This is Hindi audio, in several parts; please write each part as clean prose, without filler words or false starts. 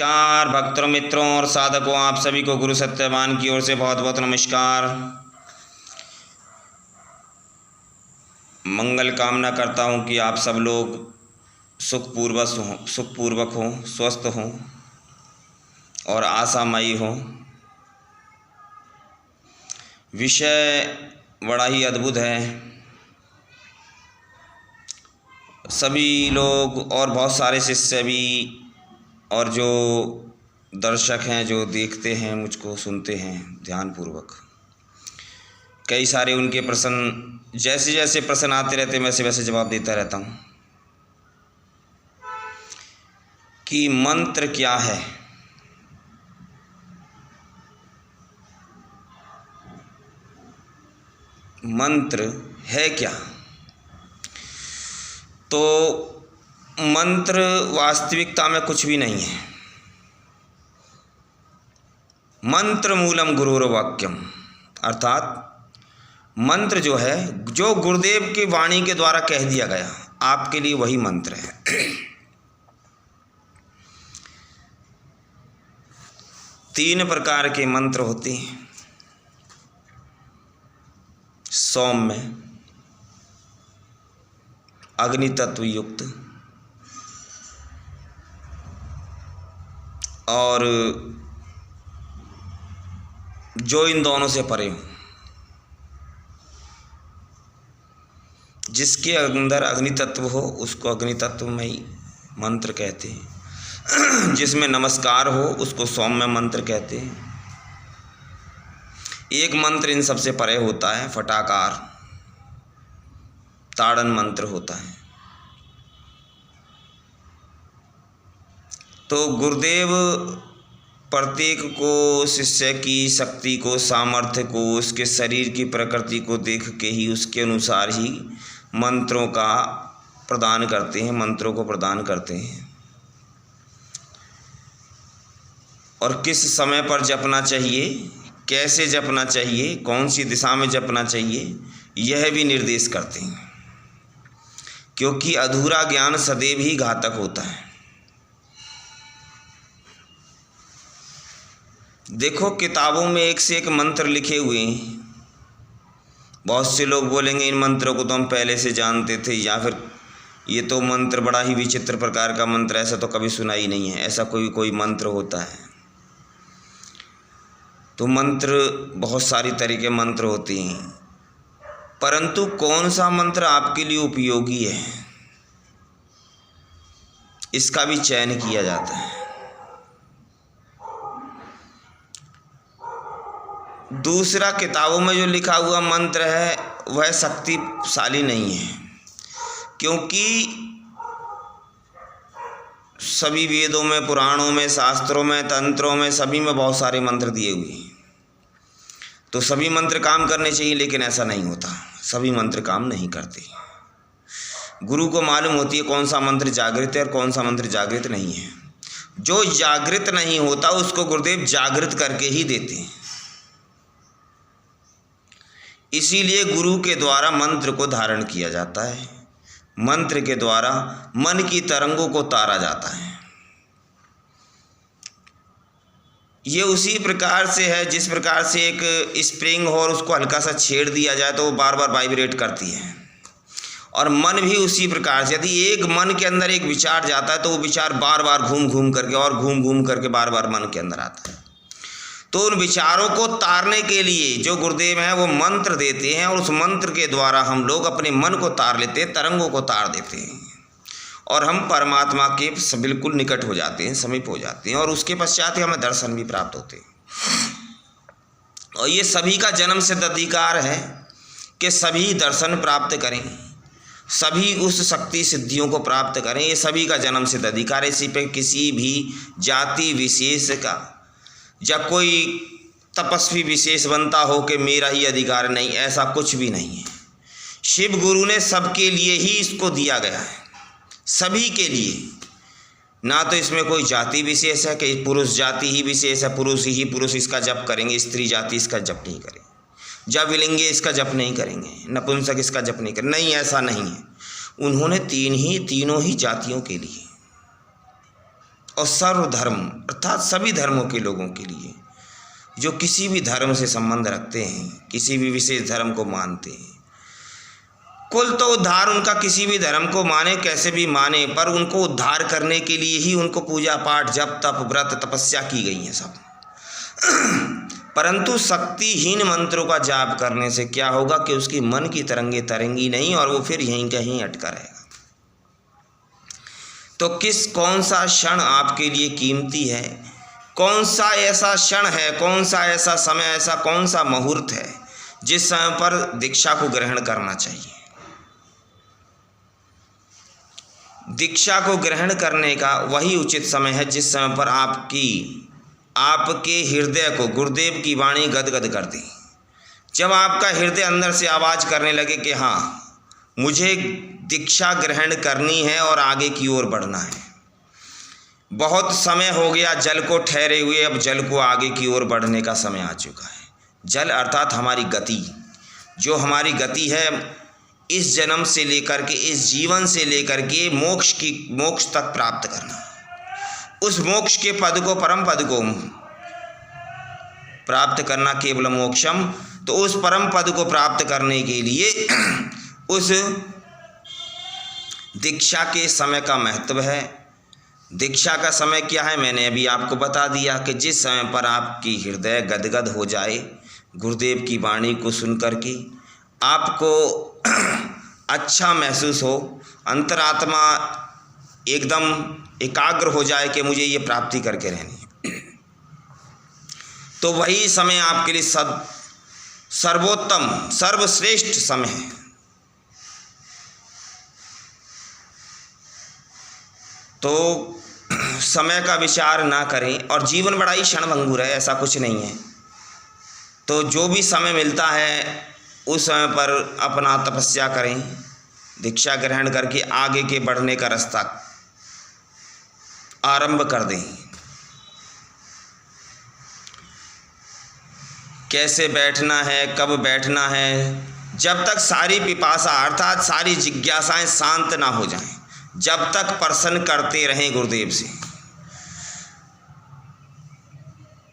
नमस्कार भक्तों, मित्रों और साधकों, आप सभी को गुरु सत्यवान की ओर से बहुत बहुत नमस्कार। मंगल कामना करता हूं कि आप सब लोग सुखपूर्वक हों, स्वस्थ हों और आशामयी हों। विषय बड़ा ही अद्भुत है। सभी लोग और बहुत सारे शिष्य भी और जो दर्शक हैं, जो देखते हैं, मुझको सुनते हैं ध्यानपूर्वक, कई सारे उनके प्रश्न, जैसे जैसे प्रश्न आते रहते हैं वैसे वैसे जवाब देता रहता हूँ कि मंत्र क्या है। मंत्र है क्या? तो मंत्र वास्तविकता में कुछ भी नहीं है। मंत्र मूलम गुरुर्वाक्यम, अर्थात मंत्र जो है, जो गुरुदेव की वाणी के द्वारा कह दिया गया, आपके लिए वही मंत्र है। 3 प्रकार के मंत्र होते हैं। सौम्य, अग्नि तत्व युक्त और जो इन दोनों से परे हो, जिसके अंदर अग्नि तत्व हो उसको अग्नि तत्वमयी मंत्र कहते हैं। जिसमें नमस्कार हो उसको सौम्य मंत्र कहते हैं। एक मंत्र इन सबसे परे होता है, फटाकार ताड़न मंत्र होता है। तो गुरुदेव प्रत्येक को, शिष्य की शक्ति को, सामर्थ्य को, उसके शरीर की प्रकृति को देख के ही, उसके अनुसार ही मंत्रों का प्रदान करते हैं, मंत्रों को प्रदान करते हैं। और किस समय पर जपना चाहिए, कैसे जपना चाहिए, कौन सी दिशा में जपना चाहिए, यह भी निर्देश करते हैं। क्योंकि अधूरा ज्ञान सदैव ही घातक होता है। देखो, किताबों में एक से एक मंत्र लिखे हुए हैं। बहुत से लोग बोलेंगे इन मंत्रों को तो हम पहले से जानते थे, या फिर ये तो मंत्र बड़ा ही विचित्र प्रकार का मंत्र, ऐसा तो कभी सुना ही नहीं है। ऐसा कोई मंत्र होता है? तो मंत्र, बहुत सारी तरह के मंत्र होते हैं, परंतु कौन सा मंत्र आपके लिए उपयोगी है, इसका भी चयन किया जाता है। दूसरा, किताबों में जो लिखा हुआ मंत्र है वह शक्तिशाली नहीं है, क्योंकि सभी वेदों में, पुराणों में, शास्त्रों में, तंत्रों में, सभी में बहुत सारे मंत्र दिए हुए हैं। तो सभी मंत्र काम करने चाहिए, लेकिन ऐसा नहीं होता। सभी मंत्र काम नहीं करते। गुरु को मालूम होती है कौन सा मंत्र जागृत है और कौन सा मंत्र जागृत नहीं है। जो जागृत नहीं होता उसको गुरुदेव जागृत करके ही देते हैं। इसीलिए गुरु के द्वारा मंत्र को धारण किया जाता है। मंत्र के द्वारा मन की तरंगों को तारा जाता है। ये उसी प्रकार से है जिस प्रकार से एक स्प्रिंग हो और उसको हल्का सा छेड़ दिया जाए तो वो बार बार वाइब्रेट करती है। और मन भी उसी प्रकार से, यदि एक मन के अंदर एक विचार जाता है तो वो विचार बार बार घूम घूम करके बार बार मन के अंदर आता है। तो उन विचारों को तारने के लिए जो गुरुदेव हैं वो मंत्र देते हैं, और उस मंत्र के द्वारा हम लोग अपने मन को तार लेते हैं, तरंगों को तार देते हैं, और हम परमात्मा के बिल्कुल निकट हो जाते हैं, समीप हो जाते हैं, और उसके पश्चात ही हमें दर्शन भी प्राप्त होते हैं। और ये सभी का जन्म सिद्ध अधिकार है कि सभी दर्शन प्राप्त करें, सभी उस शक्ति सिद्धियों को प्राप्त करें। ये सभी का जन्म सिद्ध अधिकार है। इसी पे किसी भी जाति विशेष का या कोई तपस्वी विशेष बनता हो कि मेरा ही अधिकार नहीं, ऐसा कुछ भी नहीं है। शिव गुरु ने सबके लिए ही इसको दिया गया है, सभी के लिए। ना तो इसमें कोई जाति विशेष है कि पुरुष जाति ही विशेष है, पुरुष ही पुरुष इसका जप करेंगे, स्त्री जाति इसका जप नहीं करेंगे, जब विलिंगे इसका जप नहीं करेंगे, नपुंसक इसका जप नहीं करेंगे। नहीं, ऐसा नहीं है। उन्होंने तीनों ही जातियों के लिए और सर्वधर्म अर्थात सभी धर्मों के लोगों के लिए, जो किसी भी धर्म से संबंध रखते हैं, किसी भी विशेष धर्म को मानते हैं। कुल तो उद्धार उनका किसी भी धर्म को माने, कैसे भी माने, पर उनको उद्धार करने के लिए ही उनको पूजा पाठ, जप तप, व्रत, तपस्या की गई है सब। परंतु शक्तिहीन मंत्रों का जाप करने से क्या होगा कि उसकी मन की तरंगे तरेंगी नहीं और वो फिर यहीं कहीं अटका रहेगा। तो कौन सा क्षण आपके लिए कीमती है, कौन सा ऐसा क्षण है, कौन सा ऐसा समय, ऐसा कौन सा मुहूर्त है जिस समय पर दीक्षा को ग्रहण करना चाहिए। दीक्षा को ग्रहण करने का वही उचित समय है जिस समय पर आपके हृदय को गुरुदेव की वाणी गदगद कर दी। जब आपका हृदय अंदर से आवाज़ करने लगे कि हाँ, मुझे दीक्षा ग्रहण करनी है और आगे की ओर बढ़ना है। बहुत समय हो गया जल को ठहरे हुए, अब जल को आगे की ओर बढ़ने का समय आ चुका है। जल अर्थात हमारी गति, जो हमारी गति है इस जन्म से लेकर के, इस जीवन से लेकर के मोक्ष तक प्राप्त करना, उस मोक्ष के पद को, परम पद को प्राप्त करना, केवल मोक्षम। तो उस परम पद को प्राप्त करने के लिए उस दीक्षा के समय का महत्व है। दीक्षा का समय क्या है, मैंने अभी आपको बता दिया कि जिस समय पर आपकी हृदय गदगद हो जाए गुरुदेव की वाणी को सुनकर के, आपको अच्छा महसूस हो, अंतरात्मा एकदम एकाग्र हो जाए कि मुझे ये प्राप्ति करके रहनी है, तो वही समय आपके लिए सर्वोत्तम सर्वश्रेष्ठ समय है। तो समय का विचार ना करें, और जीवन बड़ा ही क्षणभंगुर है, ऐसा कुछ नहीं है। तो जो भी समय मिलता है उस समय पर अपना तपस्या करें, दीक्षा ग्रहण करके आगे के बढ़ने का रास्ता आरंभ कर दें। कैसे बैठना है, कब बैठना है, जब तक सारी पिपासा अर्थात सारी जिज्ञासाएं शांत ना हो जाएं, जब तक प्रसन्न करते रहें गुरुदेव से।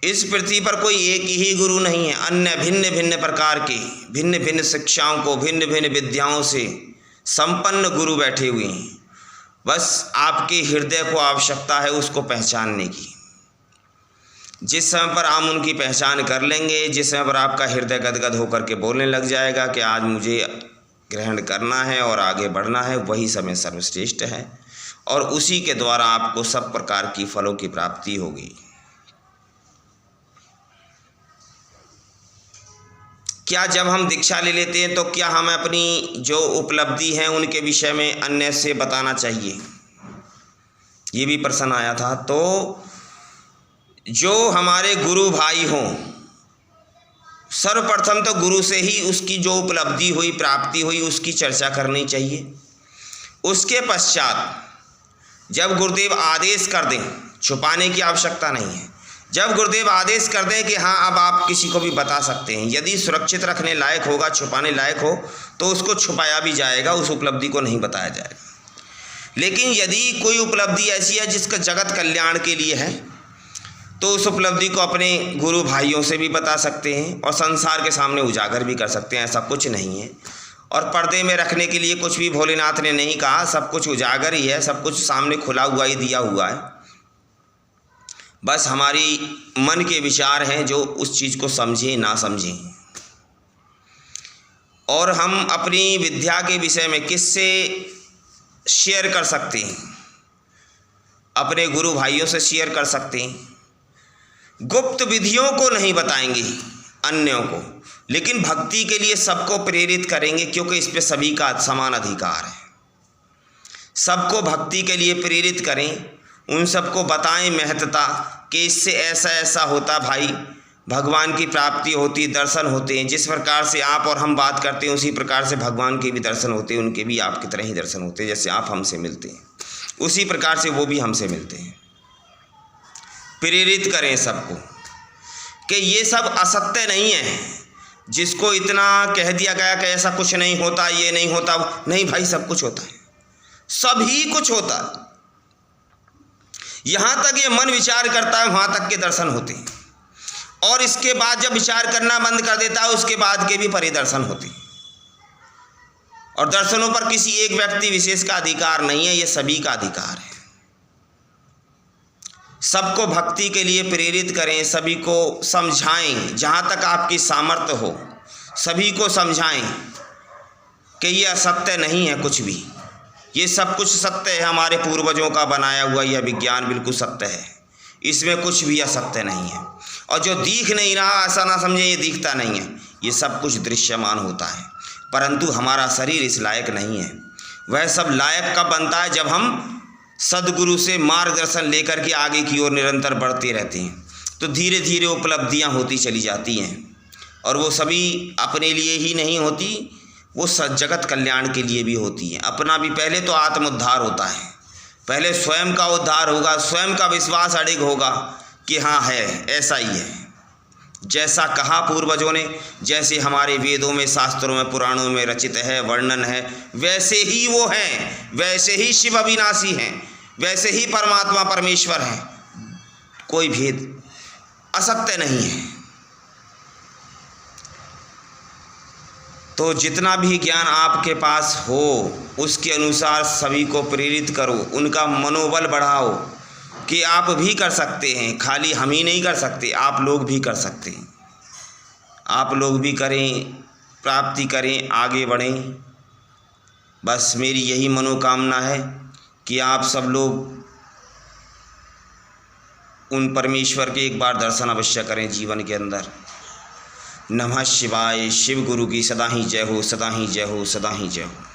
इस पृथ्वी पर कोई एक ही गुरु नहीं है, अन्य भिन्न भिन्न प्रकार के, भिन्न भिन्न शिक्षाओं को, भिन्न भिन्न विद्याओं से संपन्न गुरु बैठे हुए हैं। बस आपके हृदय को आवश्यकता है उसको पहचानने की। जिस समय पर आप उनकी पहचान कर लेंगे, जिस समय पर आपका हृदय गदगद होकर के बोलने लग जाएगा कि आज मुझे ग्रहण करना है और आगे बढ़ना है, वही समय सर्वश्रेष्ठ है और उसी के द्वारा आपको सब प्रकार की फलों की प्राप्ति होगी। क्या जब हम दीक्षा ले लेते हैं तो क्या हमें अपनी जो उपलब्धि है उनके विषय में अन्य से बताना चाहिए? ये भी प्रश्न आया था। तो जो हमारे गुरु भाई हों, सर्वप्रथम तो गुरु से ही उसकी जो उपलब्धि हुई, प्राप्ति हुई, उसकी चर्चा करनी चाहिए। उसके पश्चात जब गुरुदेव आदेश कर दें, छुपाने की आवश्यकता नहीं है, जब गुरुदेव आदेश कर दें कि हाँ अब आप किसी को भी बता सकते हैं, यदि सुरक्षित रखने लायक होगा, छुपाने लायक हो तो उसको छुपाया भी जाएगा, उस उपलब्धि को नहीं बताया जाएगा। लेकिन यदि कोई उपलब्धि ऐसी है जिसका जगत कल्याण के लिए है तो उस उपलब्धि को अपने गुरु भाइयों से भी बता सकते हैं और संसार के सामने उजागर भी कर सकते हैं, ऐसा कुछ नहीं है। और पर्दे में रखने के लिए कुछ भी भोलेनाथ ने नहीं कहा, सब कुछ उजागर ही है, सब कुछ सामने खुला हुआ ही दिया हुआ है। बस हमारी मन के विचार हैं जो उस चीज़ को समझें ना समझें। और हम अपनी विद्या के विषय में किससे शेयर कर सकते हैं? अपने गुरु भाइयों से शेयर कर सकते हैं। गुप्त विधियों को नहीं बताएंगे अन्यों को, लेकिन भक्ति के लिए सबको प्रेरित करेंगे, क्योंकि इस पे सभी का समान अधिकार है। सबको भक्ति के लिए प्रेरित करें, उन सबको बताएं महत्ता कि इससे ऐसा ऐसा होता भाई, भगवान की प्राप्ति होती, दर्शन होते हैं। जिस प्रकार से आप और हम बात करते हैं उसी प्रकार से भगवान के भी दर्शन होते हैं, उनके भी आपकी तरह ही दर्शन होते हैं। जैसे आप हमसे मिलते हैं उसी प्रकार से वो भी हमसे मिलते हैं। प्रेरित करें सबको कि ये सब असत्य नहीं है, जिसको इतना कह दिया गया कि ऐसा कुछ नहीं होता, ये नहीं होता, नहीं भाई सब कुछ होता है, सभी कुछ होता है। यहाँ तक ये मन विचार करता है वहाँ तक के दर्शन होते हैं, और इसके बाद जब विचार करना बंद कर देता है उसके बाद के भी परिदर्शन होते हैं। और दर्शनों पर किसी एक व्यक्ति विशेष का अधिकार नहीं है, ये सभी का अधिकार है। सबको भक्ति के लिए प्रेरित करें, सभी को समझाएं, जहाँ तक आपकी सामर्थ्य हो सभी को समझाएं कि ये असत्य नहीं है कुछ भी, ये सब कुछ सत्य है, हमारे पूर्वजों का बनाया हुआ यह विज्ञान बिल्कुल सत्य है, इसमें कुछ भी असत्य नहीं है। और जो दिख नहीं रहा ऐसा ना समझे ये दिखता नहीं है, ये सब कुछ दृश्यमान होता है, परंतु हमारा शरीर इस लायक नहीं है। वह सब लायक कब बनता है? जब हम सद्गुरु से मार्गदर्शन लेकर के आगे की ओर निरंतर बढ़ते रहते हैं, तो धीरे धीरे उपलब्धियां होती चली जाती हैं। और वो सभी अपने लिए ही नहीं होती, वो जगत कल्याण के लिए भी होती हैं। अपना भी पहले तो आत्म उद्धार होता है, पहले स्वयं का उद्धार होगा, स्वयं का विश्वास अडिग होगा कि हाँ है, ऐसा ही है, जैसा कहा पूर्वजों ने, जैसे हमारे वेदों में, शास्त्रों में, पुराणों में रचित है, वर्णन है, वैसे ही वो हैं, वैसे ही शिव अविनाशी हैं, वैसे ही परमात्मा परमेश्वर हैं, कोई भेद असत्य नहीं है। तो जितना भी ज्ञान आपके पास हो उसके अनुसार सभी को प्रेरित करो, उनका मनोबल बढ़ाओ कि आप भी कर सकते हैं, खाली हम ही नहीं कर सकते, आप लोग भी कर सकते हैं। आप लोग भी करें, प्राप्ति करें, आगे बढ़ें। बस मेरी यही मनोकामना है कि आप सब लोग उन परमेश्वर के एक बार दर्शन अवश्य करें जीवन के अंदर। नमः शिवाय। शिव गुरु की सदा ही जय हो, सदा ही जय हो, सदा ही जय हो।